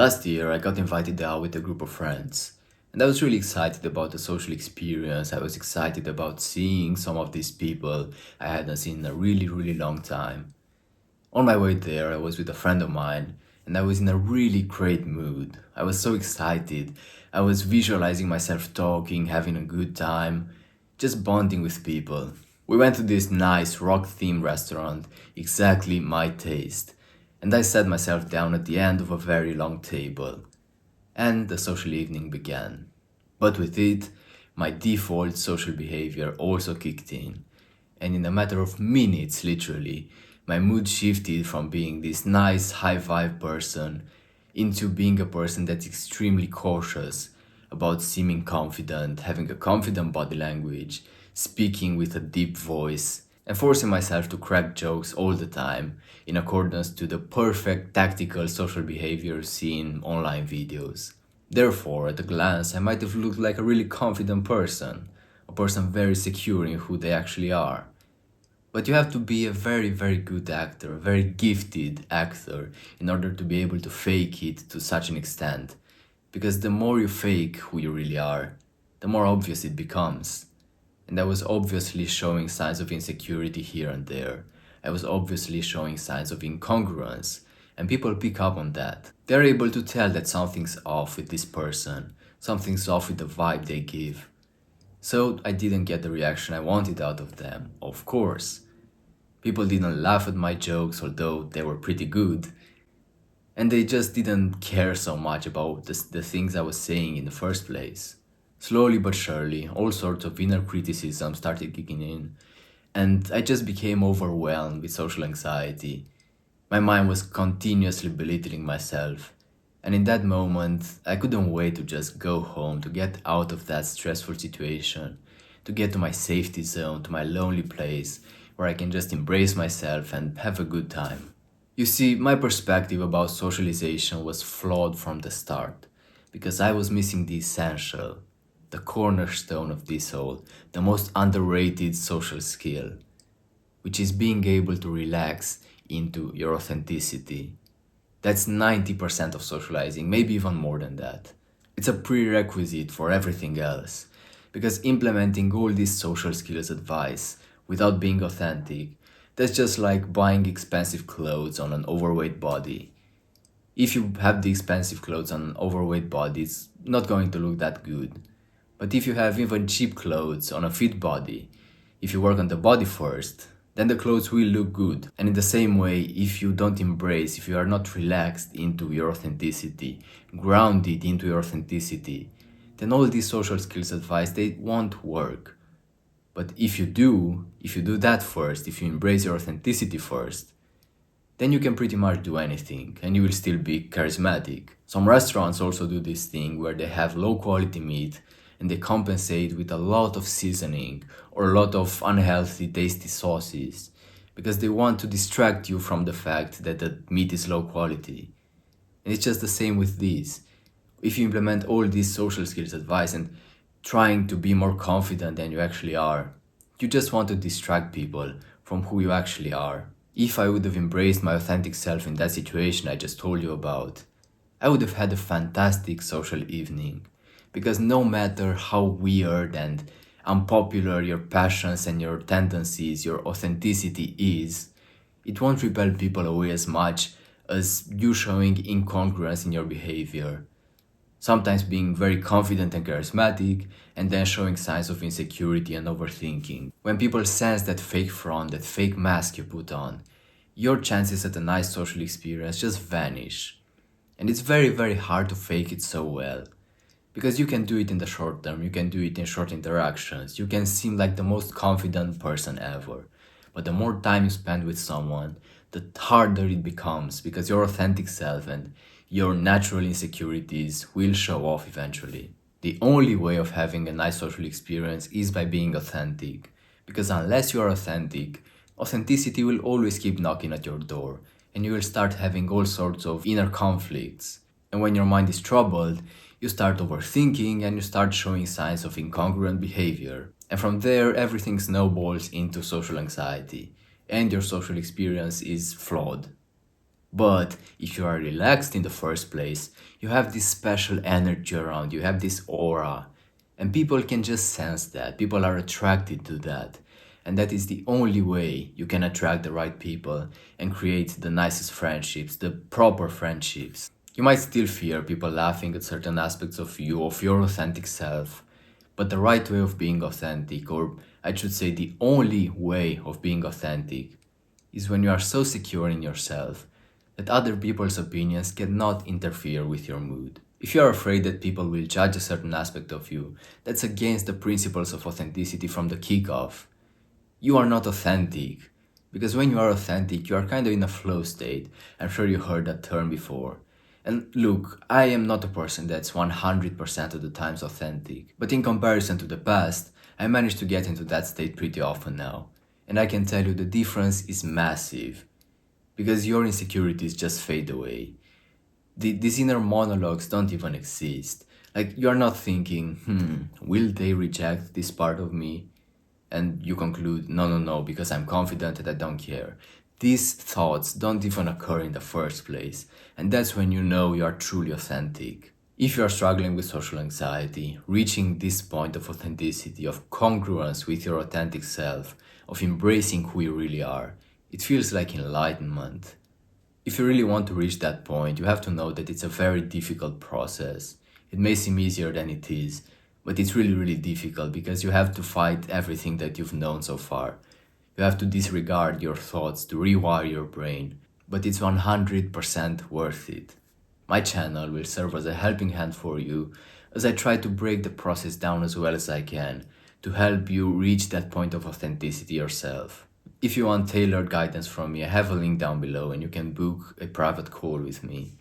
Last year, I got invited out with a group of friends, and I was really excited about the social experience. I was excited about seeing some of these people I hadn't seen in a really long time. On my way there, I was with a friend of mine, and I was in a really great mood. I was so excited. I was visualizing myself talking, having a good time, just bonding with people. We went to this nice rock-themed restaurant, exactly my taste, and I sat myself down at the end of a very long table, and the social evening began. But with it, my default social behavior also kicked in, and in a matter of minutes, literally, my mood shifted from being this nice, high vibe person into being a person that's extremely cautious about seeming confident, having a confident body language, speaking with a deep voice, and forcing myself to crack jokes all the time in accordance to the perfect tactical social behavior seen in online videos. Therefore, at a glance, I might have looked like a really confident person, a person very secure in who they actually are. But you have to be a very good actor, a very gifted actor, in order to be able to fake it to such an extent. Because the more you fake who you really are, the more obvious it becomes. And I was obviously showing signs of insecurity here and there. I was obviously showing signs of incongruence, and people pick up on that. They're able to tell that something's off with this person, something's off with the vibe they give. So I didn't get the reaction I wanted out of them, of course. People didn't laugh at my jokes, although they were pretty good. And they just didn't care so much about the things I was saying in the first place. Slowly but surely, all sorts of inner criticism started kicking in, and I just became overwhelmed with social anxiety. My mind was continuously belittling myself, and in that moment, I couldn't wait to just go home, to get out of that stressful situation, to get to my safety zone, to my lonely place, where I can just embrace myself and have a good time. You see, my perspective about socialization was flawed from the start, because I was missing the essential, the cornerstone of this whole, the most underrated social skill, which is being able to relax into your authenticity. That's 90% of socializing, maybe even more than that. It's a prerequisite for everything else, because implementing all these social skills advice without being authentic, that's just like buying expensive clothes on an overweight body. If you have the expensive clothes on an overweight body, it's not going to look that good. But if you have even cheap clothes on a fit body, if you work on the body first, then the clothes will look good. And in the same way, if you don't embrace, if you are not relaxed into your authenticity, grounded into your authenticity, then all these social skills advice, they won't work. But if you do that first, if you embrace your authenticity first, then you can pretty much do anything and you will still be charismatic. Some restaurants also do this thing where they have low quality meat and they compensate with a lot of seasoning or a lot of unhealthy, tasty sauces because they want to distract you from the fact that the meat is low quality. And it's just the same with these. If you implement all these social skills advice and trying to be more confident than you actually are, you just want to distract people from who you actually are. If I would have embraced my authentic self in that situation I just told you about, I would have had a fantastic social evening. Because no matter how weird and unpopular your passions and your tendencies, your authenticity is, it won't repel people away as much as you showing incongruence in your behavior. Sometimes being very confident and charismatic, and then showing signs of insecurity and overthinking. When people sense that fake front, that fake mask you put on, your chances at a nice social experience just vanish. And it's very hard to fake it so well. Because you can do it in the short term, you can do it in short interactions, you can seem like the most confident person ever. But the more time you spend with someone, the harder it becomes because your authentic self and your natural insecurities will show off eventually. The only way of having a nice social experience is by being authentic. Because unless you are authentic, authenticity will always keep knocking at your door and you will start having all sorts of inner conflicts. And when your mind is troubled, you start overthinking and you start showing signs of incongruent behavior. And from there, everything snowballs into social anxiety, and your social experience is flawed. But if you are relaxed in the first place, you have this special energy around you, have this aura. And people can just sense that. People are attracted to that. And that is the only way you can attract the right people and create the nicest friendships, the proper friendships. You might still fear people laughing at certain aspects of you, of your authentic self. But the right way of being authentic, or I should say the only way of being authentic, is when you are so secure in yourself that other people's opinions cannot interfere with your mood. If you are afraid that people will judge a certain aspect of you, that's against the principles of authenticity from the kickoff. You are not authentic. Because when you are authentic, you are kind of in a flow state. I'm sure you heard that term before. And look, I am not a person that's 100% of the times authentic. But in comparison to the past, I managed to get into that state pretty often now. And I can tell you the difference is massive. Because your insecurities just fade away. These inner monologues don't even exist. Like, you're not thinking, will they reject this part of me? And you conclude, no, because I'm confident that I don't care. These thoughts don't even occur in the first place, and that's when you know you are truly authentic. If you are struggling with social anxiety, reaching this point of authenticity, of congruence with your authentic self, of embracing who you really are, it feels like enlightenment. If you really want to reach that point, you have to know that it's a very difficult process. It may seem easier than it is, but it's really, really difficult because you have to fight everything that you've known so far. You have to disregard your thoughts to rewire your brain, but it's 100% worth it. My channel will serve as a helping hand for you as I try to break the process down as well as I can to help you reach that point of authenticity yourself. If you want tailored guidance from me, I have a link down below and you can book a private call with me.